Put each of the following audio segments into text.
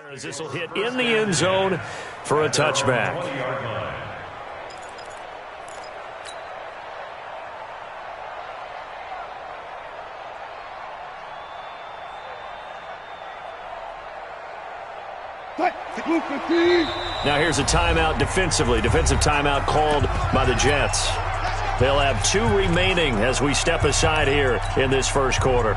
As this will hit in the end zone for a touchback. Now here's a timeout defensively. Defensive timeout called by the Jets. They'll have 2 remaining as we step aside here in this first quarter.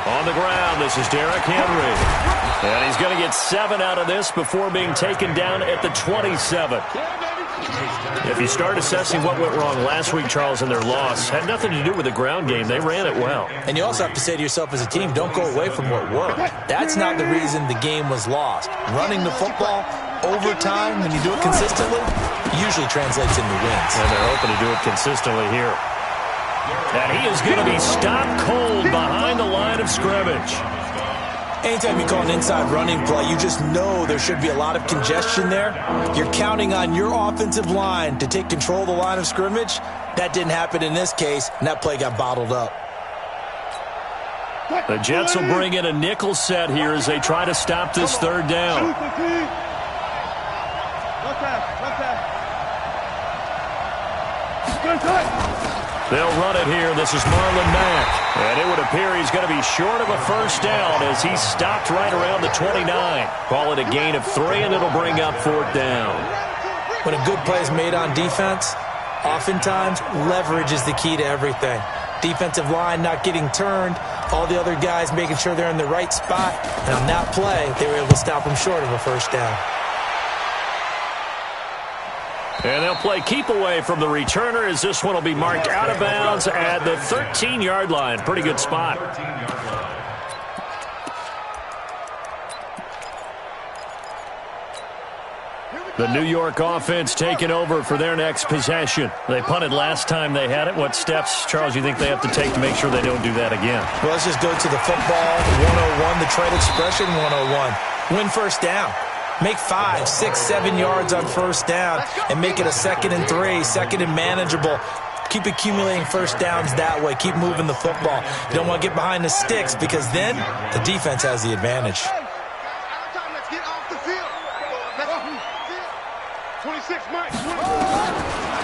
On the ground, this is Derrick Henry. And he's going to get 7 out of this before being taken down at the 27. If you start assessing what went wrong last week, Charles, in their loss, had nothing to do with the ground game. They ran it well. And you also have to say to yourself as a team, don't go away from what worked. That's not the reason the game was lost. Running the football over time, when you do it consistently, usually translates into wins. And they're hoping to do it consistently here. And he is going to be stopped cold behind the line of scrimmage. Anytime you call an inside running play, you just know there should be a lot of congestion there. You're counting on your offensive line to take control of the line of scrimmage. That didn't happen in this case, and that play got bottled up. The Jets will bring in a nickel set here as they try to stop this third down. They'll run it here. This is Marlon Mack. And it would appear he's going to be short of a first down as he's stopped right around the 29. Call it a gain of 3, and it'll bring up 4th down. When a good play is made on defense, oftentimes leverage is the key to everything. Defensive line not getting turned, all the other guys making sure they're in the right spot. And on that play, they were able to stop him short of a first down. And they'll play keep away from the returner as this one will be marked out of bounds at the 13-yard line. Pretty good spot. The New York offense taking over for their next possession. They punted last time they had it. What steps, Charles, you think they have to take to make sure they don't do that again? Well, let's just go to the football 101, the trade expression 101. Win first down. Make 5, 6, 7 yards on first down and make it a 2nd and 3, 2nd and manageable. Keep accumulating first downs that way. Keep moving the football. You don't want to get behind the sticks because then the defense has the advantage.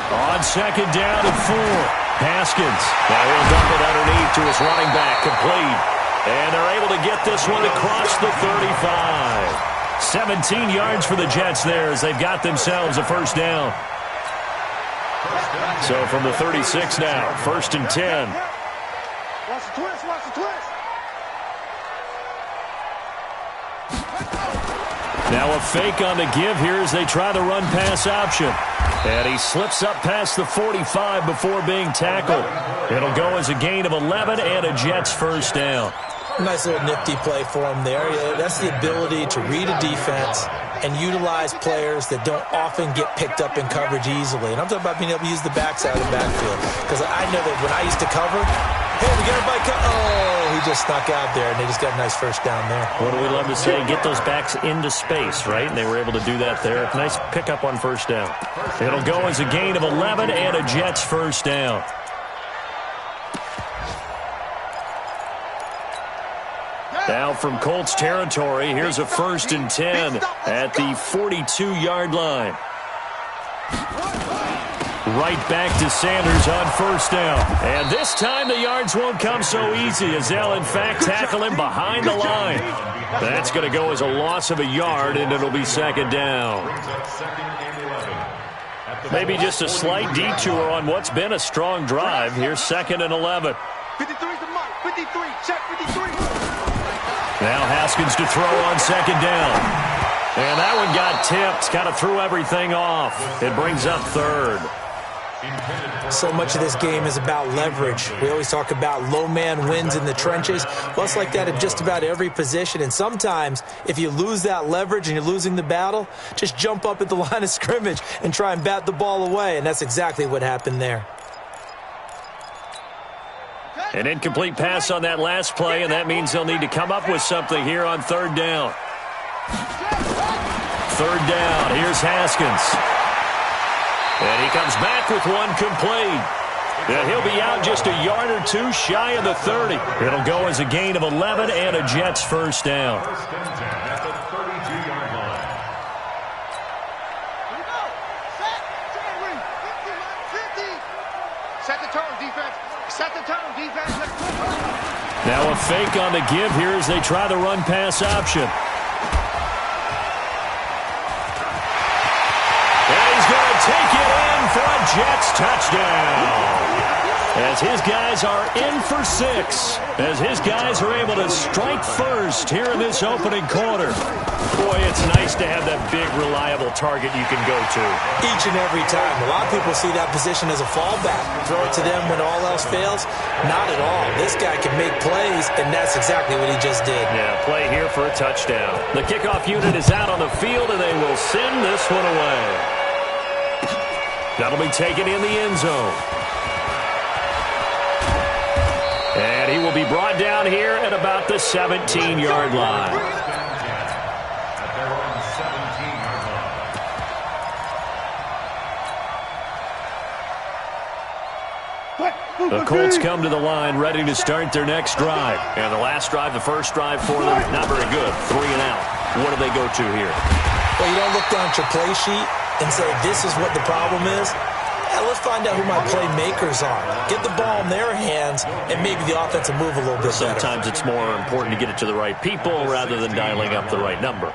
On 2nd down and 4, Haskins. Now he'll dump it underneath to his running back, complete. And they're able to get this one across the 35. 17 yards for the Jets there as they've got themselves a first down. So from the 36 now, 1st and 10. Watch the twist, watch the twist. Now a fake on the give here as they try the run-pass option. And he slips up past the 45 before being tackled. It'll go as a gain of 11 and a Jets first down. Nice little nifty play for him there. That's the ability to read a defense and utilize players that don't often get picked up in coverage easily. And I'm talking about being able to use the backside of the backfield. Because I know that when I used to cover, hey, we got everybody he just snuck out there, and they just got a nice first down there. What do we love to say? Get those backs into space, right? And they were able to do that there. Nice pickup on first down. It'll go as a gain of 11 and a Jets first down. Now from Colts territory, here's a 1st and 10 at the 42-yard line. Right back to Sanders on first down. And this time the yards won't come so easy as they'll, in fact, tackle him behind the line. That's going to go as a loss of a yard, and it'll be 2nd down. Maybe just a slight detour on what's been a strong drive. Here's 2nd and 11. 53's the mark. 53. Check 53. Now Haskins to throw on 2nd down. And that one got tipped. Kind of threw everything off. It brings up 3rd. So much of this game is about leverage. We always talk about low man wins in the trenches. Well, it's like that in just about every position. And sometimes, if you lose that leverage and you're losing the battle, just jump up at the line of scrimmage and try and bat the ball away. And that's exactly what happened there. An incomplete pass on that last play, and that means they'll need to come up with something here on 3rd down. 3rd down, here's Haskins. And he comes back with one complete. And he'll be out just a yard or two shy of the 30. It'll go as a gain of 11 and a Jets first down. Set the tone, defense. Set the tone, defense. Now a fake on the give here as they try the run-pass option. And he's going to take it in for a Jets touchdown. As his guys are in for 6. As his guys are able to strike first here in this opening quarter. Boy, it's nice to have that big, reliable target you can go to. Each and every time. A lot of people see that position as a fallback. Throw it to them when all else fails. Not at all. This guy can make plays, and that's exactly what he just did. Yeah, play here for a touchdown. The kickoff unit is out on the field, and they will send this one away. That'll be taken in the end zone. And he will be brought down here at about the 17-yard line. The Colts come to the line ready to start their next drive. And the last drive, the first drive for them, not very good. 3 and out. What do they go to here? Well, you don't look down at your play sheet and say, this is what the problem is. Let's find out who my playmakers are. Get the ball in their hands, and maybe the offense will move a little bit better. Sometimes it's more important to get it to the right people rather than dialing up the right number.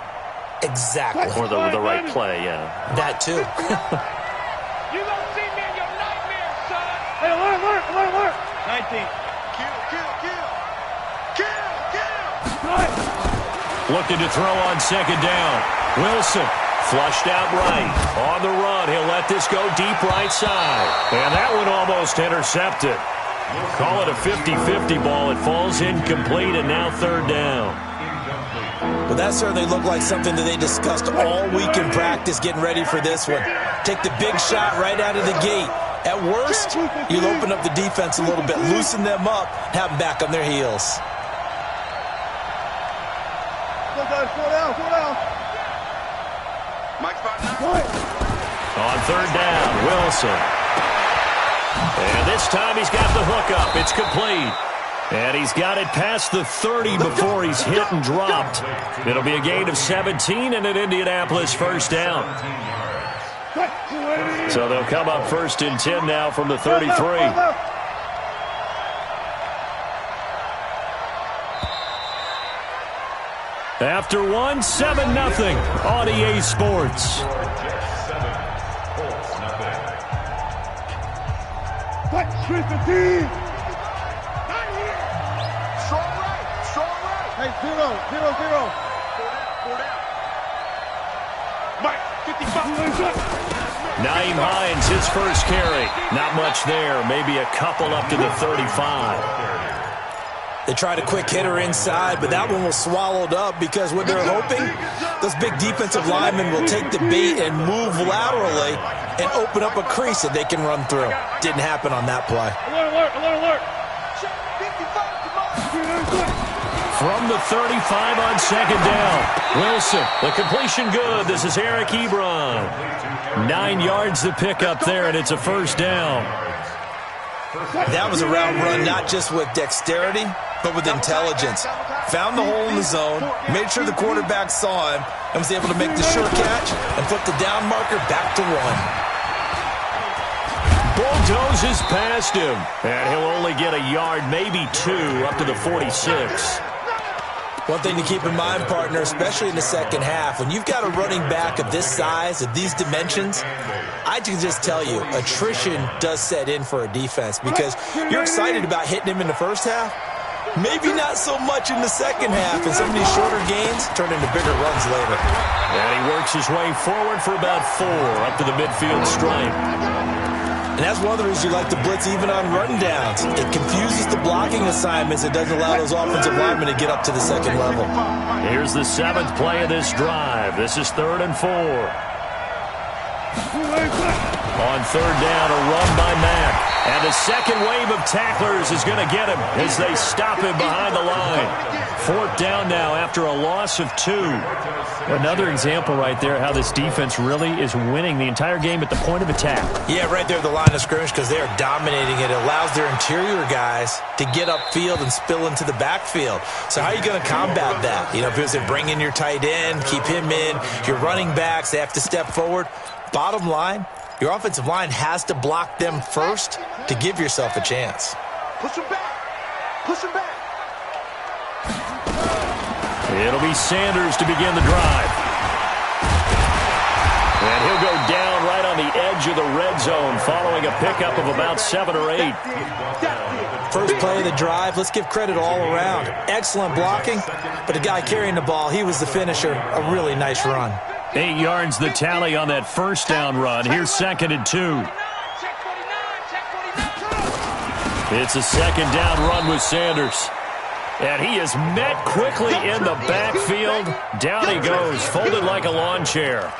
Exactly. Or the right play, yeah. That too. You don't see me in your nightmare, son. Hey, alert. 19. Kill. Looking to throw on second down. Wilson. Flushed out right. On the run, he'll let this go deep right side. And that one almost intercepted. Call it a 50-50 ball. It falls incomplete, and now third down. Well, that certainly looked like something that they discussed all week in practice getting ready for this one. Take the big shot right out of the gate. At worst, you'll open up the defense a little bit, loosen them up, have them back on their heels. Go, guys, slow down. Mike, On third down, Wilson. And this time he's got the hook up. It's complete. And he's got it past the 30 before he's hit and dropped. It'll be a gain of 17 and an Indianapolis first down. So they'll come up first and 10 now from the 33. After one, 7-0 on EA Sports. Strong right. Hey, 0. 4 down. Mike, 55. Naeem Hines, his first carry. Not much there. Maybe a couple up to the 35. They tried a quick hitter inside, but that one was swallowed up because what they're hoping, those big defensive linemen will take the bait and move laterally and open up a crease that they can run through. Didn't happen on that play. Alert. From the 35 on second down. Wilson, the completion good. This is Eric Ebron. 9 yards to pick up there, and it's a first down. That was a route run not just with dexterity, but with intelligence. Found the hole in the zone, made sure the quarterback saw him, and was able to make the sure catch and flip the down marker back to 1. Bulldozes past him, and he'll only get a yard, maybe 2, up to the 46. One thing to keep in mind, partner, especially in the second half, when you've got a running back of this size, of these dimensions, I can just tell you, attrition does set in for a defense because you're excited about hitting him in the first half. Maybe not so much in the second half, and some of these shorter gains turn into bigger runs later. And he works his way forward for about 4, up to the midfield stripe. And that's one of the reasons you like to blitz even on rundowns. It confuses the blocking assignments. It doesn't allow those offensive linemen to get up to the second level. Here's the 7th play of this drive. This is 3rd and 4. On third down, a run by Mack. And the second wave of tacklers is going to get him as they stop him behind the line. Fourth down now after a loss of 2. Another example right there how this defense really is winning the entire game at the point of attack. Yeah, right there at the line of scrimmage because they are dominating it. It allows their interior guys to get upfield and spill into the backfield. So how are you going to combat that? You know, if it bring in your tight end, keep him in, your running backs, they have to step forward. Bottom line, your offensive line has to block them first to give yourself a chance. Push him back. Push him back. It'll be Sanders to begin the drive. And he'll go down right on the edge of the red zone following a pickup of about 7 or 8. First play of the drive, let's give credit all around. Excellent blocking, but the guy carrying the ball, he was the finisher. A really nice run. 8 yards the tally on that first down run. Here's 2nd and 2. It's a second down run with Sanders. And he is met quickly in the backfield. Down he goes, folded like a lawn chair.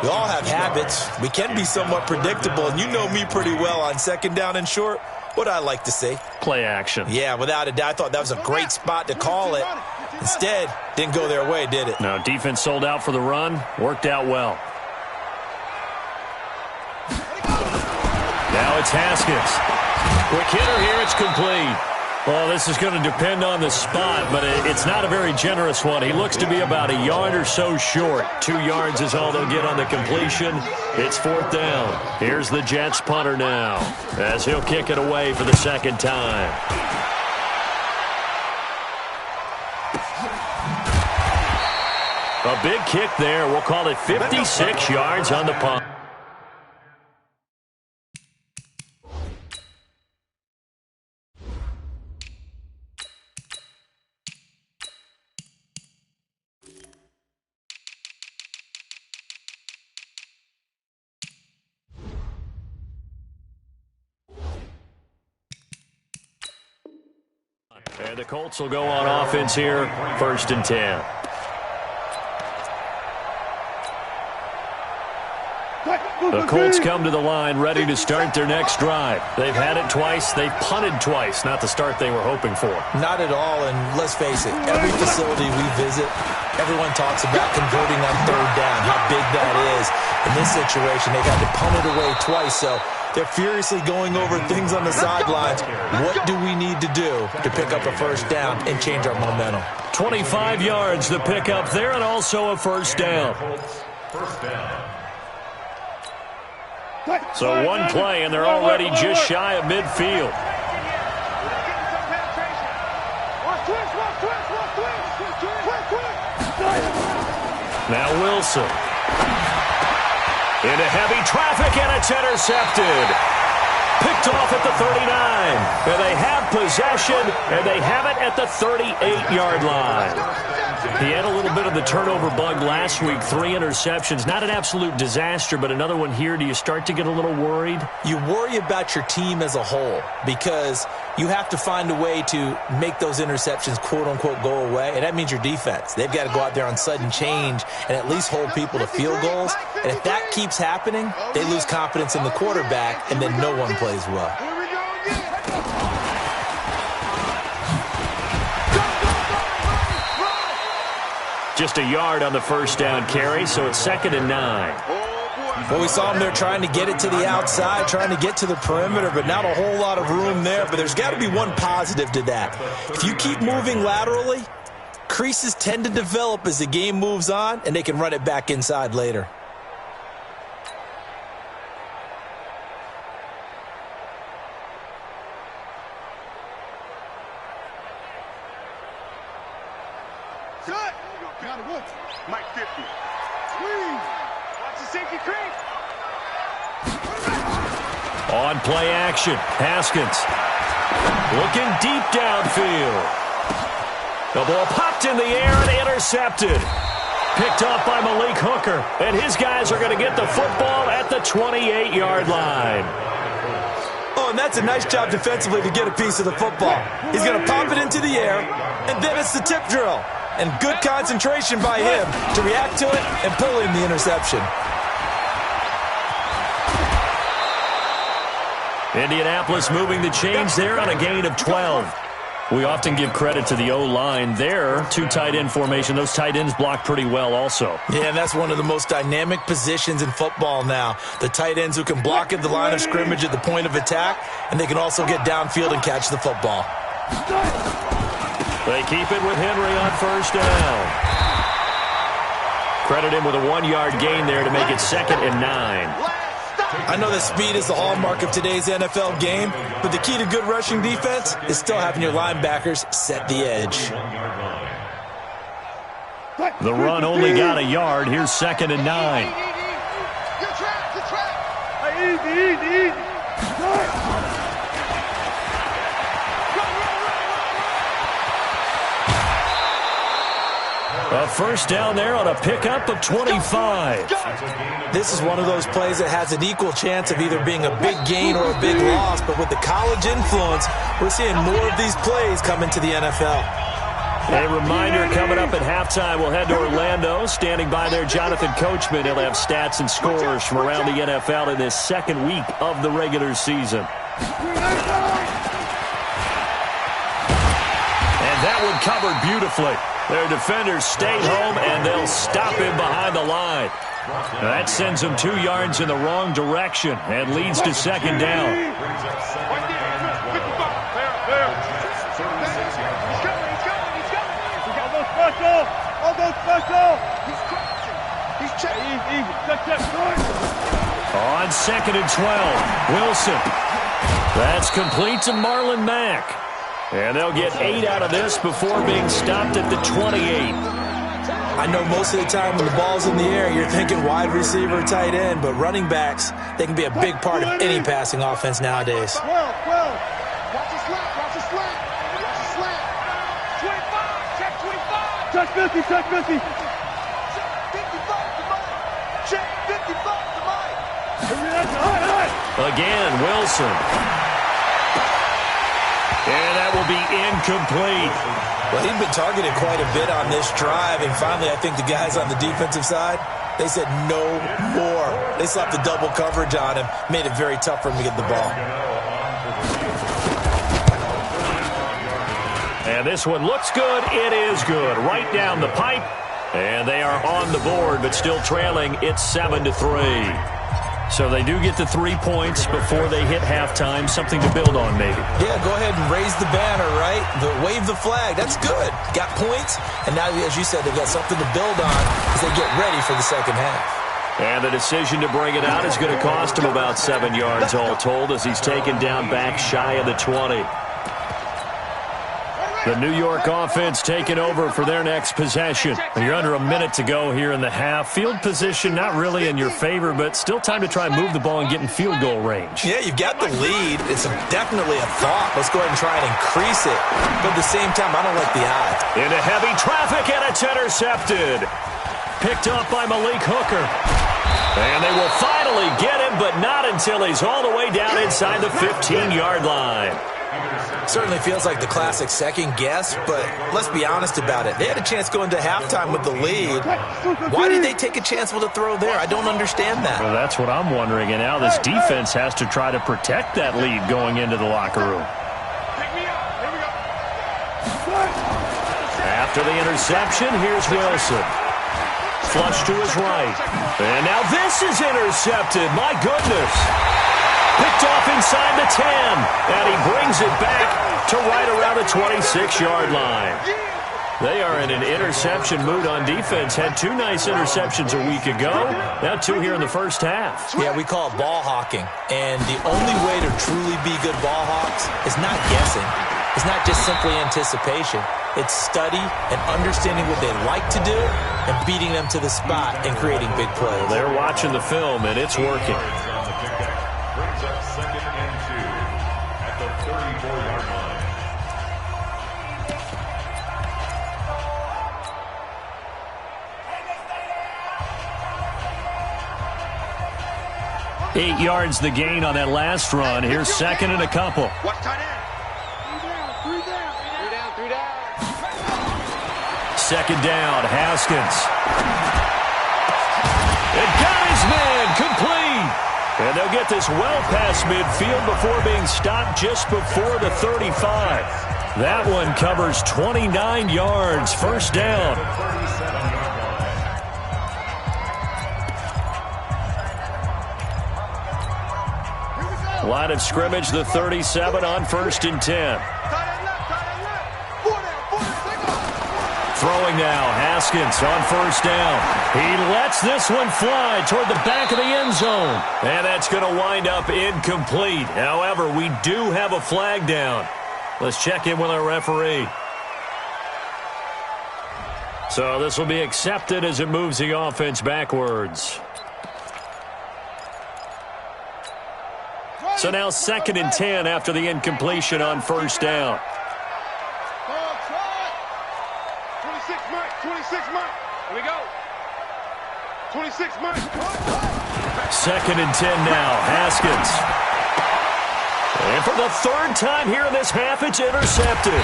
We all have habits. We can be somewhat predictable, and you know me pretty well on second down and short. What I like to say? Play action. Yeah, without a doubt. I thought that was a great spot to call it. Instead, didn't go their way, did it? No, defense sold out for the run. Worked out well. Now it's Haskins. Quick hitter here. It's complete. Well, this is going to depend on the spot, but it's not a very generous one. He looks to be about a yard or so short. 2 yards is all they'll get on the completion. It's 4th down. Here's the Jets punter now as he'll kick it away for the second time. A big kick there. We'll call it 56 yards on the punt. And the Colts will go on offense here, 1st and 10. The Colts come to the line ready to start their next drive. They've had it twice. They've punted twice. Not the start they were hoping for. Not at all, and let's face it, every facility we visit, everyone talks about converting on third down, how big that is. In this situation, they've had to punt it away twice, so they're furiously going over things on the sidelines. What do we need to do to pick up a first down and change our momentum? 25 yards the pickup there, and also a first down. So one play, and they're already just shy of midfield. Now Wilson. Into heavy traffic, and it's intercepted. Picked off at the 39. And they have possession, and they have it at the 38-yard line. He had a little bit of the turnover bug last week, 3 interceptions. Not an absolute disaster, but another one here. Do you start to get a little worried? You worry about your team as a whole because you have to find a way to make those interceptions, quote-unquote, go away, and that means your defense. They've got to go out there on sudden change and at least hold people to field goals. And if that keeps happening, they lose confidence in the quarterback, and then no one plays well. Just a yard on the first down carry, so it's 2nd and 9. Well, we saw them there trying to get it to the outside, trying to get to the perimeter, but not a whole lot of room there. But there's got to be one positive to that. If you keep moving laterally, creases tend to develop as the game moves on, and they can run it back inside later. Mike 50. Squeeze. Watch the safety creep. On play action, Haskins. Looking deep downfield. The ball popped in the air and intercepted. Picked off by Malik Hooker. And his guys are going to get the football at the 28-yard line. Oh, and that's a nice job defensively to get a piece of the football. He's going to pop it into the air, and then it's the tip drill. And good concentration by him to react to it and pull in the interception. Indianapolis moving the chains there on a gain of 12. We often give credit to the O-line there. Two tight end formation. Those tight ends block pretty well also. Yeah, and that's one of the most dynamic positions in football now. The tight ends who can block at the line of scrimmage at the point of attack, and they can also get downfield and catch the football. They keep it with Henry on first down. Credit him with a 1-yard gain there to make it 2nd and 9. I know that speed is the hallmark of today's NFL game, but the key to good rushing defense is still having your linebackers set the edge. The run only got a yard. Here's 2nd and 9. Easy. A first down there on a pickup of 25. This is one of those plays that has an equal chance of either being a big gain or a big loss, but with the college influence, we're seeing more of these plays come into the NFL. A reminder coming up at halftime, we'll head to Orlando. Standing by there, Jonathan Coachman. He'll have stats and scores from around the NFL in this second week of the regular season. And that one covered beautifully. Their defenders stayed home, and they'll stop him behind the line. That sends him 2 yards in the wrong direction and leads to 2nd down. He's got no special. He's crouching. He's checking. On 2nd and 12, Wilson. That's complete to Marlon Mack. And they'll get 8 out of this before being stopped at the 28. I know most of the time when the ball's in the air, you're thinking wide receiver, tight end, but running backs, they can be a big part of any passing offense nowadays. 12. Watch the slant. 25. Check 25. Check 50. Check 55 to Mike. Check 55 to Mike. Again, Wilson. And that will be incomplete. Well, he'd been targeted quite a bit on this drive, and finally I think the guys on the defensive side, they said no more. They slapped the double coverage on him, made it very tough for him to get the ball. And this one looks good. It is good. Right down the pipe. And they are on the board, but still trailing. It's 7-3. So they do get the 3 points before they hit halftime. Something to build on, maybe. Yeah, go ahead and raise the banner, right? Wave the flag. That's good. Got points, and now, as you said, they've got something to build on as they get ready for the second half. And the decision to bring it out is going to cost him about 7 yards all told as he's taken down back shy of the 20. The New York offense taking over for their next possession. You're under a minute to go here in the half. Field position not really in your favor, but still time to try and move the ball and get in field goal range. Yeah, you've got the lead. It's definitely a thought. Let's go ahead and try and increase it. But at the same time, I don't like the odds. Into heavy traffic, and it's intercepted. Picked up by Malik Hooker. And they will finally get him, but not until he's all the way down inside the 15-yard line. Certainly feels like the classic second guess, but let's be honest about it. They had a chance going to halftime with the lead. Why did they take a chance with a throw there? I don't understand that. Well, that's what I'm wondering. And now this defense has to try to protect that lead going into the locker room. After the interception, here's Wilson. Flush to his right. And now this is intercepted. My goodness. Picked off inside the 10, and he brings it back to right around the 26-yard line. They are in an interception mood on defense. Had 2 nice interceptions a week ago. Now 2 here in the first half. Yeah, we call it ball hawking. And the only way to truly be good ball hawks is not guessing. It's not just simply anticipation. It's study and understanding what they like to do and beating them to the spot and creating big plays. They're watching the film, and it's working. Brings up 2nd and 2 at the 34-yard line. 8 yards the gain on that last run. Here's 2nd and a couple. Watch tight end. 3 down. 2nd down, Haskins. It got his man complete. And they'll get this well past midfield before being stopped just before the 35. That one covers 29 yards. First down. Line of scrimmage, the 37 on 1st and 10. Throwing now, Haskins on 1st down. He lets this one fly toward the back of the end zone. And that's going to wind up incomplete. However, we do have a flag down. Let's check in with our referee. So this will be accepted as it moves the offense backwards. So now 2nd and 10 after the incompletion on 1st down. 26 Mike. Here we go. 26 Mike. 2nd and 10 now. Haskins. And for the 3rd time here in this half, it's intercepted.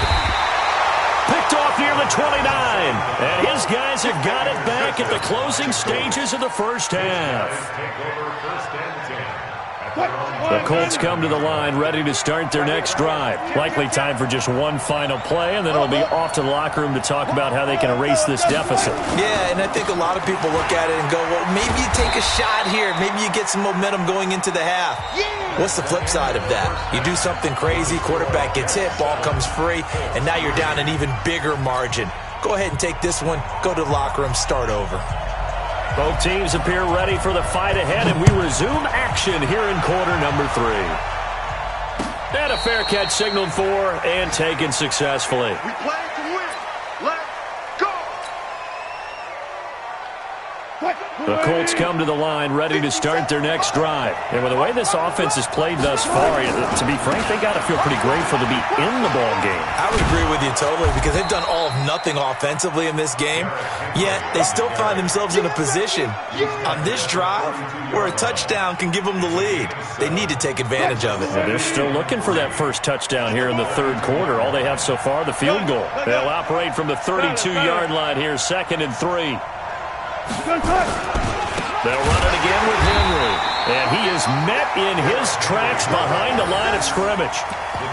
Picked off near the 29. And his guys have got it back at the closing stages of the first half. The Colts come to the line ready to start their next drive. Likely time for just one final play, and then it'll be off to the locker room to talk about how they can erase this deficit. Yeah, and I think a lot of people look at it and go, well, maybe you take a shot here. Maybe you get some momentum going into the half. What's the flip side of that? You do something crazy, quarterback gets hit, ball comes free, and now you're down an even bigger margin. Go ahead and take this one, go to the locker room, start over. Both teams appear ready for the fight ahead, and we resume action here in quarter number 3. And a fair catch signaled for and taken successfully. We play to win. Let's go. The Colts come to the line ready to start their next drive. And with the way this offense has played thus far, to be frank, they got to feel pretty grateful to be in the ball game. I would agree with you totally because they've done all of nothing offensively in this game, yet they still find themselves in a position on this drive where a touchdown can give them the lead. They need to take advantage of it. Well, they're still looking for that first touchdown here in the 3rd quarter. All they have so far, the field goal. They'll operate from the 32-yard line here, 2nd and 3. They'll run it again with Henry. And he is met in his tracks behind the line of scrimmage.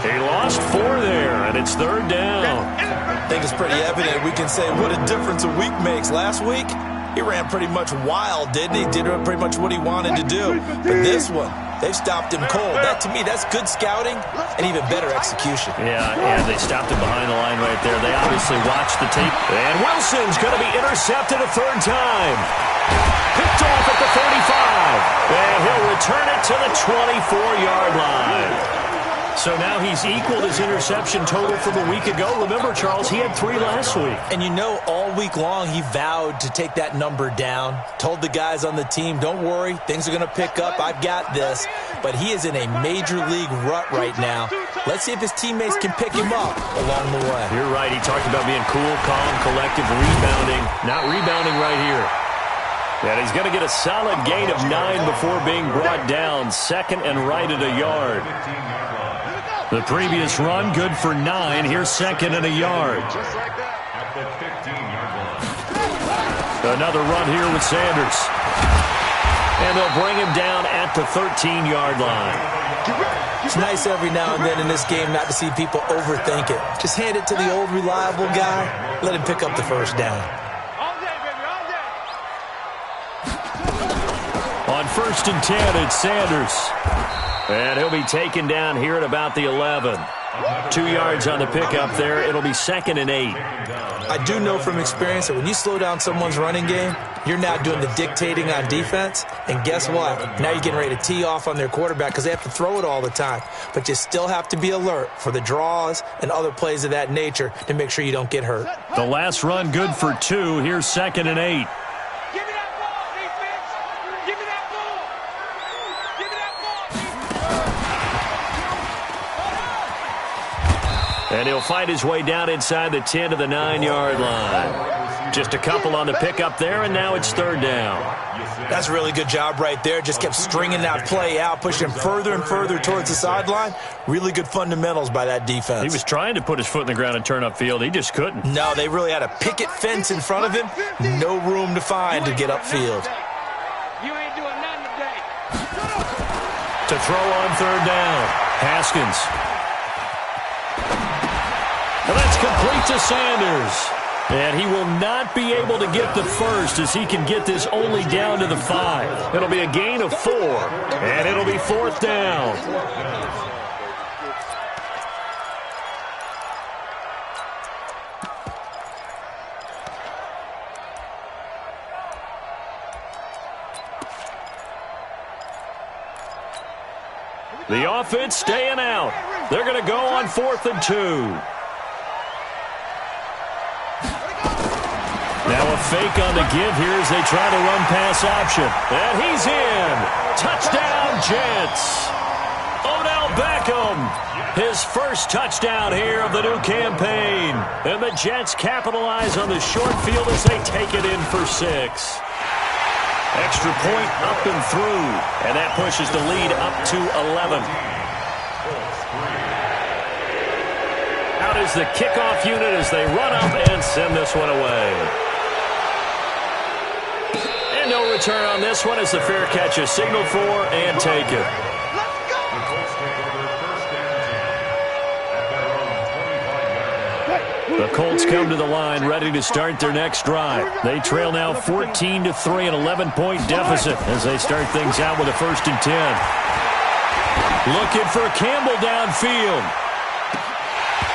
He lost 4 there, and it's 3rd down. I think it's pretty evident. We can say what a difference a week makes. Last week, he ran pretty much wild, didn't he? Did pretty much what he wanted to do. But this one, they've stopped him cold. That, to me, that's good scouting and even better execution. Yeah, and they stopped him behind the line right there. They obviously watched the tape. And Wilson's going to be intercepted a 3rd time. Picked off at the 35. And he'll return it to the 24-yard line. So now he's equaled his interception total from a week ago. Remember, Charles, he had 3 last week. And you know, all week long, he vowed to take that number down. Told the guys on the team, don't worry, things are going to pick up. I've got this. But he is in a major league rut right now. Let's see if his teammates can pick him up along the way. You're right. He talked about being cool, calm, collective, rebounding. Not rebounding right here. And he's going to get a solid gain of 9 before being brought down. 2nd and right at a yard. The previous run, good for 9. Here's 2nd and a yard. Just like that. At the 15-yard line. Another run here with Sanders. And they'll bring him down at the 13-yard line. It's nice every now and then in this game not to see people overthink it. Just hand it to the old reliable guy. Let him pick up the first down. All day, baby, all day. On 1st and 10, it's Sanders. And he'll be taken down here at about the 11. 2 yards on the pickup there. It'll be 2nd and 8. I do know from experience that when you slow down someone's running game, you're now doing the dictating on defense. And guess what? Now you're getting ready to tee off on their quarterback because they have to throw it all the time. But you still have to be alert for the draws and other plays of that nature to make sure you don't get hurt. The last run good for 2. Here's 2nd and 8. Give me that ball, defense. Give me that ball. Give me that ball, defense. And he'll fight his way down inside the 10 to the 9-yard line. Just a couple on the pickup there, and now it's 3rd down. That's a really good job right there. Just kept stringing that play out, pushing him further and further towards the sideline. Really good fundamentals by that defense. He was trying to put his foot in the ground and turn upfield. He just couldn't. No, they really had a picket fence in front of him. No room to find to get upfield. You ain't doing nothing today. To throw on third down. Haskins. And that's complete to Sanders. And he will not be able to get the first as he can get this only down to the 5. It'll be a gain of 4, and it'll be fourth down. The offense staying out. They're going to go on 4th and 2. Now a fake on the give here as they try to run pass option. And he's in. Touchdown, Jets. Odell Beckham, his first touchdown here of the new campaign. And the Jets capitalize on the short field as they take it in for 6. Extra point up and through. And that pushes the lead up to 11. Out is the kickoff unit as they run up and send this one away. And no return on this one as the fair catch is signaled for and taken. The Colts come to the line ready to start their next drive. They trail now 14-3, an 11-point deficit as they start things out with a 1st and 10. Looking for Campbell downfield.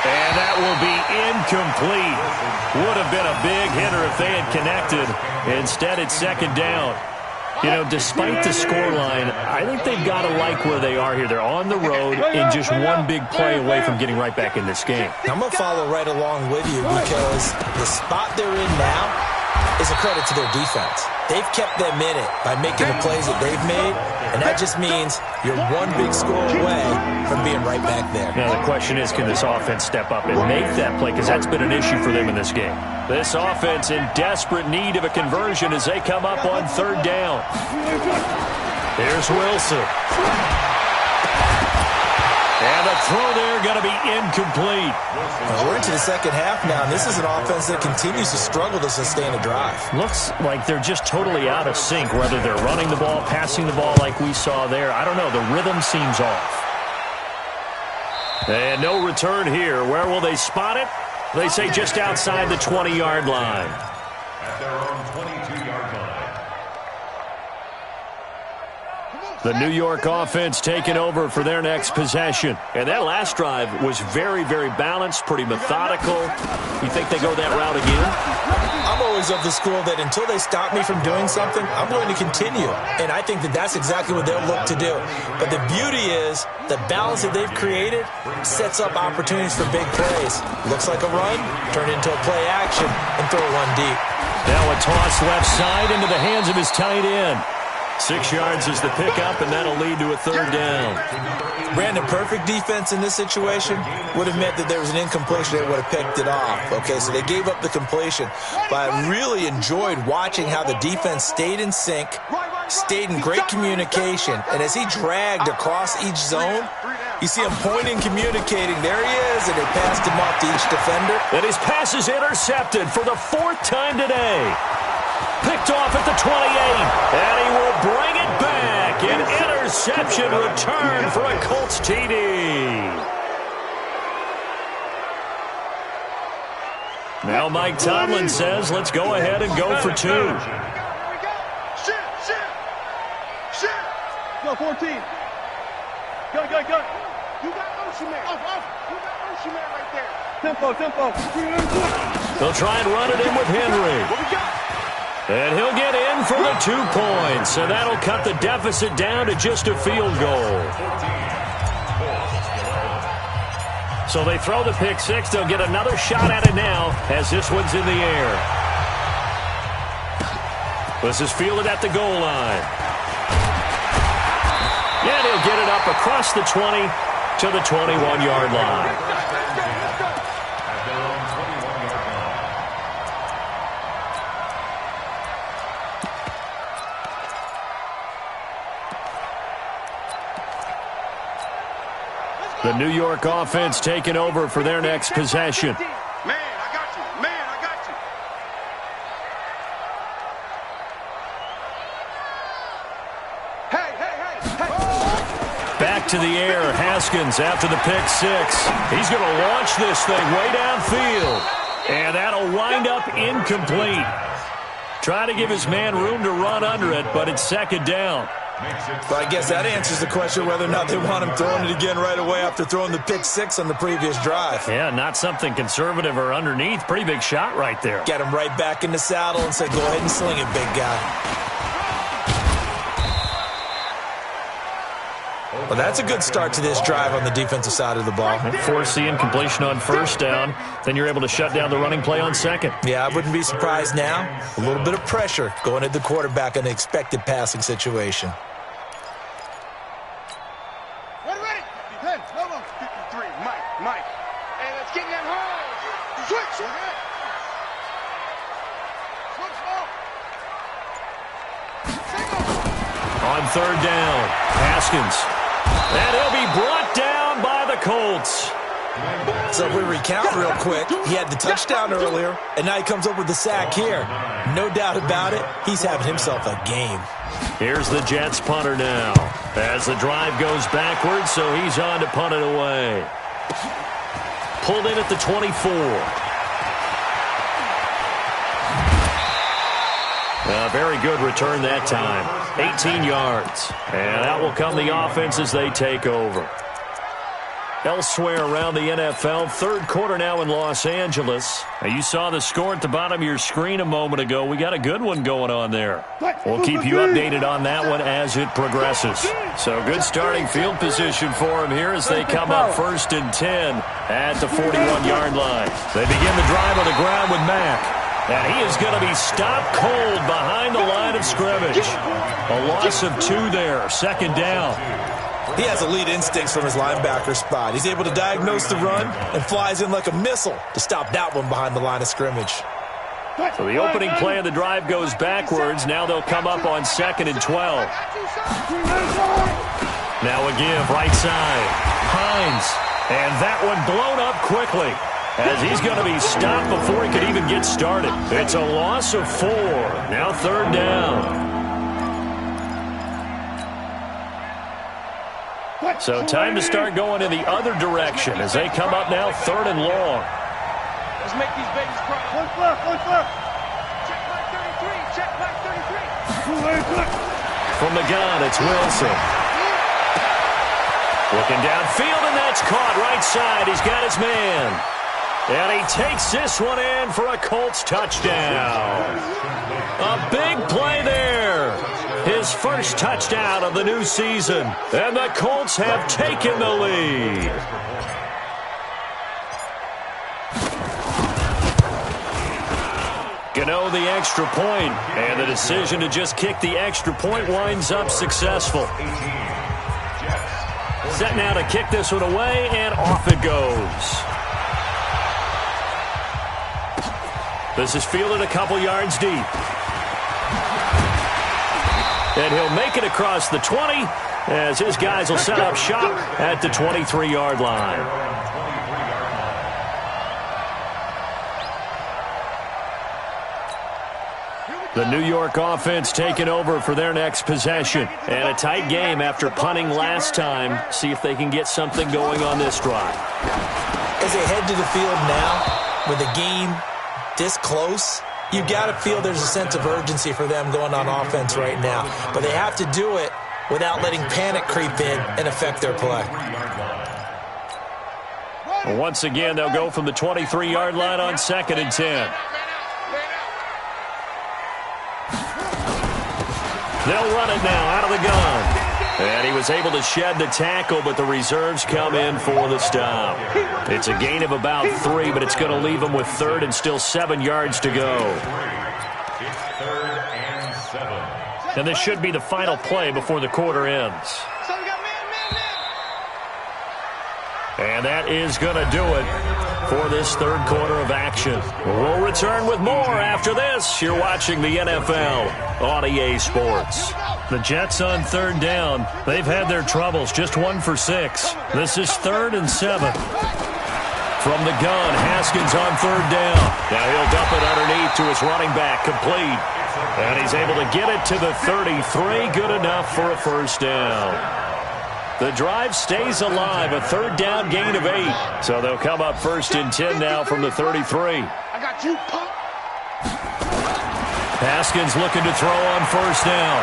And that will be incomplete. Would have been a big hitter if they had connected. Instead, it's 2nd down. You know, despite the scoreline, I think they've got to like where they are here. They're on the road in just one big play away from getting right back in this game. I'm going to follow right along with you because the spot they're in now is a credit to their defense. They've kept them in it by making the plays that they've made, and that just means you're one big score away from being right back there. Now, the question is, can this offense step up and make that play? Because that's been an issue for them in this game. This offense in desperate need of a conversion as they come up on 3rd down. Here's Wilson. And the throw there going to be incomplete. Well, we're into the 2nd half now, and this is an offense that continues to struggle to sustain a drive. Looks like they're just totally out of sync, whether they're running the ball, passing the ball like we saw there. I don't know. The rhythm seems off. And no return here. Where will they spot it? They say just outside the 20-yard line. At their own 22-yard line. The New York offense taking over for their next possession. And that last drive was very, very balanced, pretty methodical. You think they go that route again? I'm always of the school that until they stop me from doing something, I'm going to continue. And I think that that's exactly what they'll look to do. But the beauty is the balance that they've created sets up opportunities for big plays. Looks like a run, turn into a play action, and throw one deep. Now a toss left side into the hands of his tight end. 6 yards is the pickup, and that'll lead to a 3rd down. Brandon, perfect defense in this situation would have meant that there was an incompletion. They would have picked it off. Okay, so they gave up the completion. But I really enjoyed watching how the defense stayed in sync, stayed in great communication. And as he dragged across each zone, you see him pointing, communicating. There he is, and they passed him off to each defender. And his pass is intercepted for the 4th time today. Picked off at the 28, and he will bring it back. An interception return for a Colts TD. Now Mike Tomlin says, let's go ahead and go for 2. Shit. Go, 14. Go. You got Ocean Man. You got Ocean Man right there. Tempo. They'll try and run it in with Henry. What we got? And he'll get in for the 2 points. And that'll cut the deficit down to just a field goal. So they throw the pick 6. They'll get another shot at it now as this one's in the air. This is fielded at the goal line. And he'll get it up across the 20 to the 21-yard line. The New York offense taking over for their next possession. Man, I got you. Hey. back to the air. Haskins after the pick six. He's going to launch this thing way downfield. And that'll wind up incomplete. Trying to give his man room to run under it, but it's second down. Well, I guess that answers the question whether or not they want him throwing it again right away after throwing the pick six on the previous drive. Yeah, not something conservative or underneath. Pretty big shot right there. Get him right back in the saddle and say, go ahead and sling it, big guy. Well, that's a good start to this drive on the defensive side of the ball. Force the incompletion on first down. Then you're able to shut down the running play on second. Yeah, I wouldn't be surprised now. A little bit of pressure going at the quarterback in an expected passing situation. Ready? 10, no, 53, Mike. And let's get in that hole. Switch. On third down, Haskins. And he'll be brought down by the Colts. So if we recount real quick, he had the touchdown earlier, and now he comes up with the sack here. No doubt about it, he's having himself a game. Here's the Jets punter now. As the drive goes backwards, so he's on to punt it away. Pulled in at the 24. A very good return that time. 18 yards. And out will come the offense as they take over. Elsewhere around the NFL, third quarter now in Los Angeles. Now you saw the score at the bottom of your screen a moment ago. We got a good one going on there. We'll keep you updated on that one as it progresses. So good starting field position for him here as they come up 1st and 10 at the 41-yard line. They begin the drive on the ground with Mack. And he is going to be stopped cold behind the line of scrimmage. A loss of 2 there, second down. He has elite instincts from his linebacker spot. He's able to diagnose the run and flies in like a missile to stop that one behind the line of scrimmage. So the opening play of the drive goes backwards. Now they'll come up on 2nd and 12. Now a give, right side. Hines. And that one blown up quickly, as he's going to be stopped before he could even get started. It's a loss of 4. Now third down. So time to start going in the other direction as they come up now 3rd and long. Let's make these babies cry. One left. Check back 33. Check back 33. From the gun, it's Wilson. Looking downfield, and that's caught right side. He's got his man. And he takes this one in for a Colts touchdown. A big play there. His first touchdown of the new season. And the Colts have taken the lead. Gano the extra point. And the decision to just kick the extra point winds up successful. Set now to kick this one away, and off it goes. This is fielded a couple yards deep. And he'll make it across the 20 as his guys will set up shop at the 23-yard line. The New York offense taking over for their next possession. And a tight game after punting last time. See if they can get something going on this drive. As they head to the field now, with the game this close, you got to feel there's a sense of urgency for them going on offense right now. But they have to do it without letting panic creep in and affect their play. Well, once again, they'll go from the 23-yard line on 2nd and 10. They'll run it now out of the gun. And he was able to shed the tackle, but the reserves come in for the stop. It's a gain of about 3, but it's going to leave them with 3rd and still 7 yards to go. It's 3rd and 7. And this should be the final play before the quarter ends. And that is going to do it for this third quarter of action. We'll return with more after this. You're watching the NFL on EA Sports. The Jets on 3rd down. They've had their troubles, just 1 for 6. This is 3rd and 7. From the gun, Haskins on 3rd down. Now he'll dump it underneath to his running back, complete. And he's able to get it to the 33, good enough for a first down. The drive stays alive, a third down gain of 8. So they'll come up first and 10 now from the 33. I got you, punk. Haskins looking to throw on first down.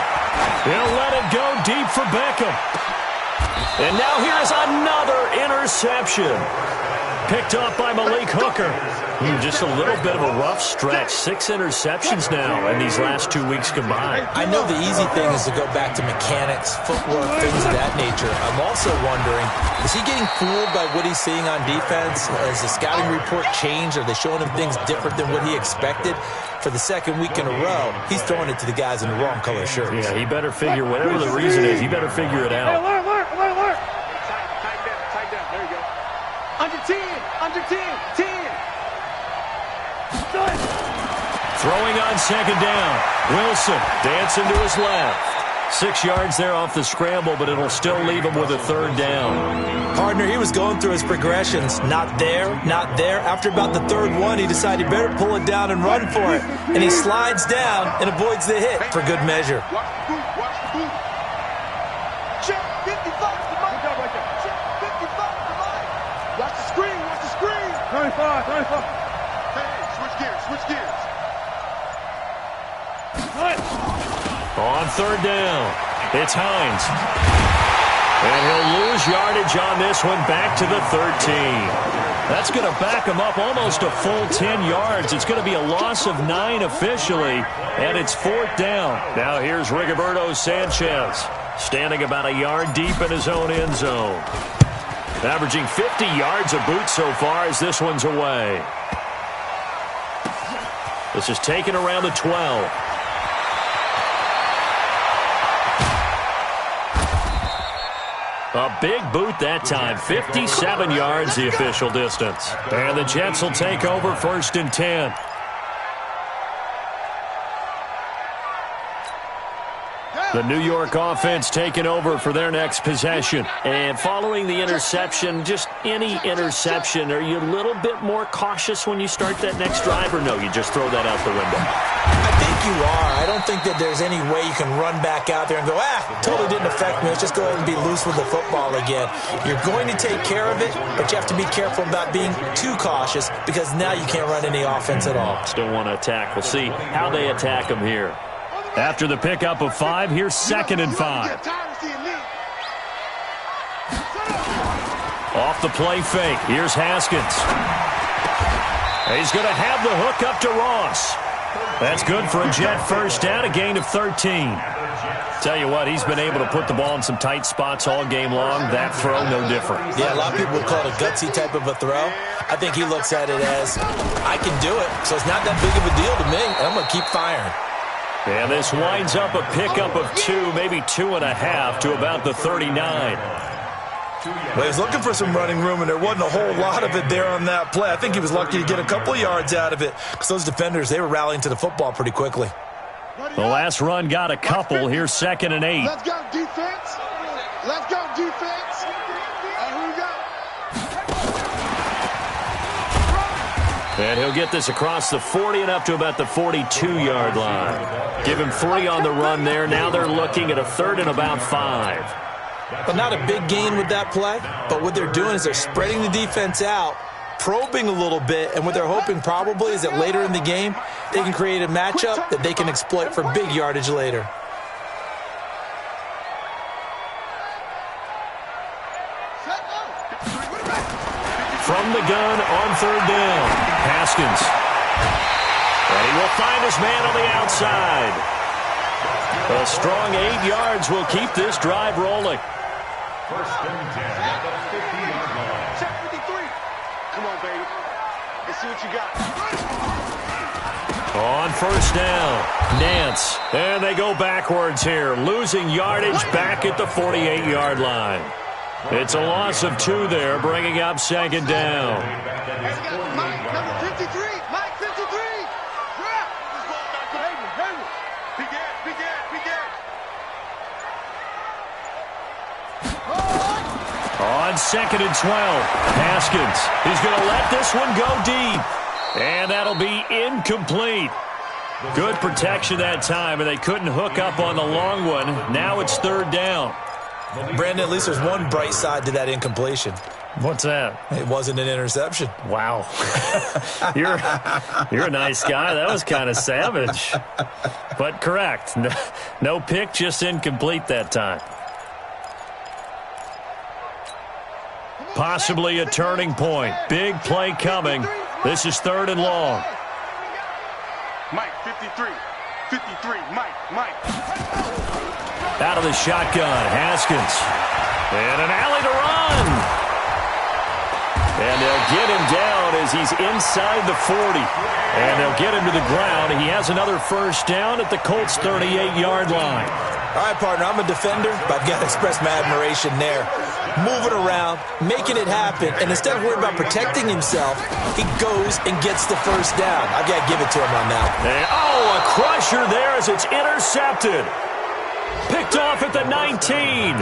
He'll let it go deep for Beckham. And now here's another interception. Picked up by Malik Hooker. Just a little bit of a rough stretch. 6 interceptions now in these last 2 weeks combined. I know the easy thing is to go back to mechanics, footwork, things of that nature. I'm also wondering, is he getting fooled by what he's seeing on defense? Has the scouting report changed? Are they showing him things different than what he expected? For the second week in a row, he's throwing it to the guys in the wrong color shirts. Yeah, he better figure, whatever the reason is, he better figure it out. Hey, alert. Tighten down. There you go. Under 10. 10. Throwing on second down. Wilson dancing to his left. 6 yards there off the scramble, but it'll still leave him with a third down. Partner, he was going through his progressions. Not there. After about the third one, he decided he better pull it down and run for it. And he slides down and avoids the hit for good measure. Watch the boot. Check 55 to Mike. Good job right there. Check 55 to Mike. Watch the screen. 95. Hey, switch gears. On third down, it's Hines. And he'll lose yardage on this one back to the 13. That's going to back him up almost a full 10 yards. It's going to be a loss of 9 officially, and it's 4th down. Now here's Rigoberto Sanchez, standing about a yard deep in his own end zone. Averaging 50 yards a boot so far as this one's away. This is taken around the 12. A big boot that time. 57 yards the official distance. And the Jets will take over 1st and 10. The New York offense taking over for their next possession. And following the interception, just any interception, are you a little bit more cautious when you start that next drive, or no, you just throw that out the window? I think you are. I don't think that there's any way you can run back out there and go, totally didn't affect me. Let's just go ahead and be loose with the football again. You're going to take care of it, but you have to be careful about being too cautious because now you can't run any offense at all. Still want to attack. We'll see how they attack them here. After the pickup of 5, here's 2nd and 5. Off the play fake. Here's Haskins. He's going to have the hook up to Ross. That's good for a Jet first down, a gain of 13. Tell you what, he's been able to put the ball in some tight spots all game long. That throw, no different. Yeah, a lot of people would call it a gutsy type of a throw. I think he looks at it as, I can do it, so it's not that big of a deal to me, and I'm going to keep firing. And this winds up a pickup of 2, maybe 2.5 to about the 39. Well, he was looking for some running room, and there wasn't a whole lot of it there on that play. I think he was lucky to get a couple of yards out of it because those defenders, they were rallying to the football pretty quickly. The last run got a couple. Here's 2nd and 8. Let's go, defense. Let's go, defense. Here we go. And he'll get this across the 40 and up to about the 42-yard line. Give him 3 on the run there. Now they're looking at a 3rd and about 5. But not a big gain with that play. But what they're doing is they're spreading the defense out, probing a little bit, and what they're hoping probably is that later in the game, they can create a matchup that they can exploit for big yardage later. From the gun on 3rd down, Haskins. And he will find his man on the outside. A strong 8 yards will keep this drive rolling. 1st and 10 at the 50-yard line. Check 53. Come on, baby. Let's see what you got. On 1st down, Nance. And they go backwards here, losing yardage back at the 48-yard line. It's a loss of 2 there, bringing up 2nd down. Mike, number 53. Mike, 53. Grab. This ball back to Hayward. Begin. On 2nd and 12, Haskins. He's going to let this one go deep. And that'll be incomplete. Good protection that time, and they couldn't hook up on the long one. Now it's 3rd down. Brandon, at least there's one bright side to that incompletion. What's that? It wasn't an interception. Wow. You're a nice guy. That was kind of savage. But correct. No pick, just incomplete that time. Possibly a turning point. Big play coming. This is 3rd and long. Mike, 53. 53. Mike. Out of the shotgun, Haskins. And an alley to run. And they'll get him down as he's inside the 40. And they'll get him to the ground. He has another first down at the Colts' 38-yard line. All right, partner, I'm a defender, but I've got to express my admiration there. Moving around, making it happen, and instead of worrying about protecting himself, he goes and gets the first down. I've got to give it to him on that. And, a crusher there as it's intercepted. Picked off at the 19.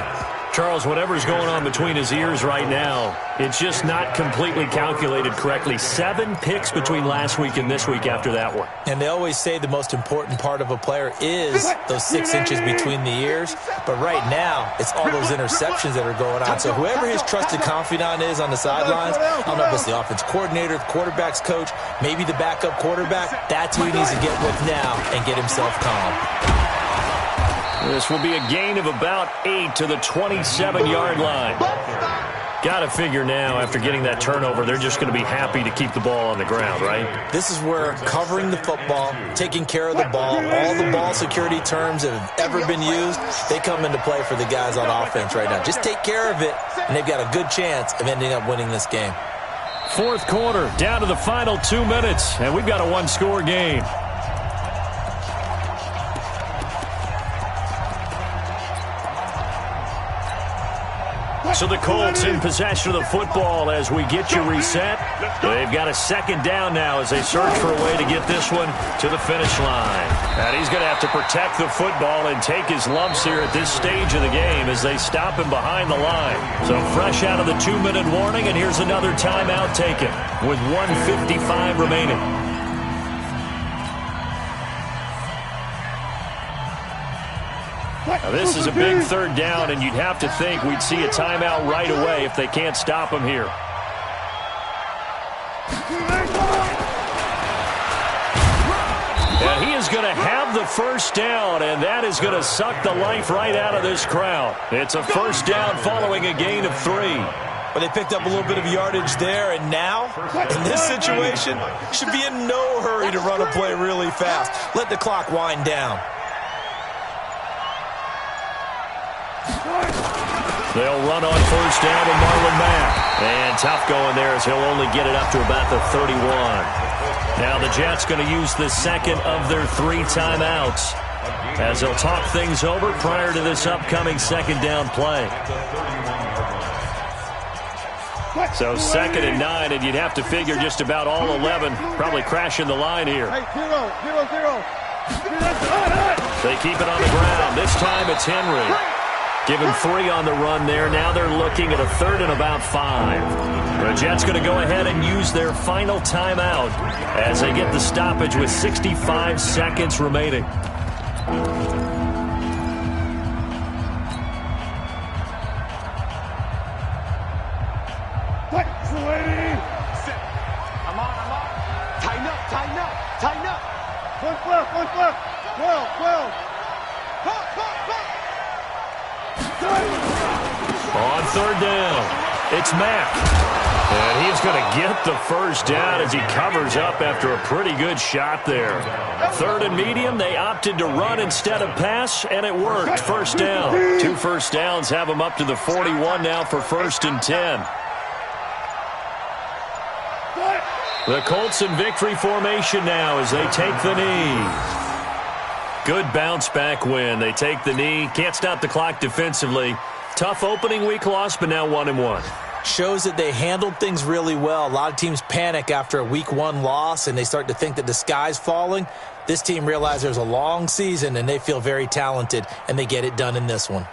Charles, whatever's going on between his ears right now, it's just not completely calculated correctly. 7 picks between last week and this week after that one. And they always say the most important part of a player is those 6 inches between the ears. But right now, it's all those interceptions that are going on. So whoever his trusted confidant is on the sidelines, I don't know if it's the offense coordinator, the quarterback's coach, maybe the backup quarterback, that's who he needs to get with now and get himself calm. This will be a gain of about 8 to the 27-yard line. Got to figure now, after getting that turnover, they're just going to be happy to keep the ball on the ground, right? This is where covering the football, taking care of the ball, all the ball security terms that have ever been used, they come into play for the guys on offense right now. Just take care of it, and they've got a good chance of ending up winning this game. 4th quarter, down to the final 2 minutes, and we've got a 1-score game. So the Colts in possession of the football as we get you reset. They've got a 2nd down now as they search for a way to get this one to the finish line. And he's going to have to protect the football and take his lumps here at this stage of the game as they stop him behind the line. So fresh out of the 2-minute warning, and here's another timeout taken with 1:55 remaining. Now this is a big 3rd down, and you'd have to think we'd see a timeout right away if they can't stop him here. And he is going to have the first down, and that is going to suck the life right out of this crowd. It's a first down following a gain of 3. But they picked up a little bit of yardage there, and now, in this situation, should be in no hurry to run a play really fast. Let the clock wind down. They'll run on first down to Marlon Mack. And tough going there as he'll only get it up to about the 31. Now the Jets going to use the 2nd of their 3 timeouts as they'll talk things over prior to this upcoming 2nd down play. So 2nd and 9, and you'd have to figure just about all 11 probably crashing the line here. They keep it on the ground. This time it's Henry. Give him 3 on the run there. Now they're looking at a 3rd and about 5. The Jets going to go ahead and use their final timeout as they get the stoppage with 65 seconds remaining. I'm on. Tighten up. One left. 12. On 3rd down, it's Mack. And he's going to get the first down as he covers up after a pretty good shot there. 3rd and medium, they opted to run instead of pass, and it worked. First down. 2 first downs have him up to the 41 now for 1st and 10. The Colts in victory formation now as they take the knee. Good bounce-back win. They take the knee. Can't stop the clock defensively. Tough opening week loss, but now 1-1. Shows that they handled things really well. A lot of teams panic after a week 1 loss, and they start to think that the sky's falling. This team realizes there's a long season, and they feel very talented, and they get it done in this one.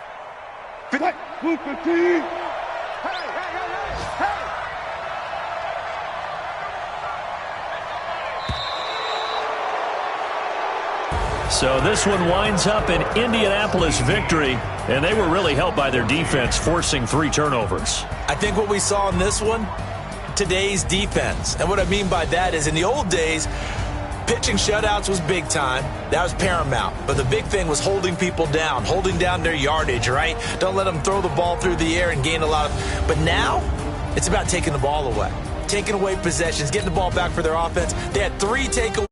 So this one winds up an Indianapolis victory, and they were really helped by their defense, forcing 3 turnovers. I think what we saw in this one, today's defense. And what I mean by that is in the old days, pitching shutouts was big time. That was paramount. But the big thing was holding people down, holding down their yardage, right? Don't let them throw the ball through the air and gain a lot of... But now, it's about taking the ball away. Taking away possessions, getting the ball back for their offense. They had 3 takeaways.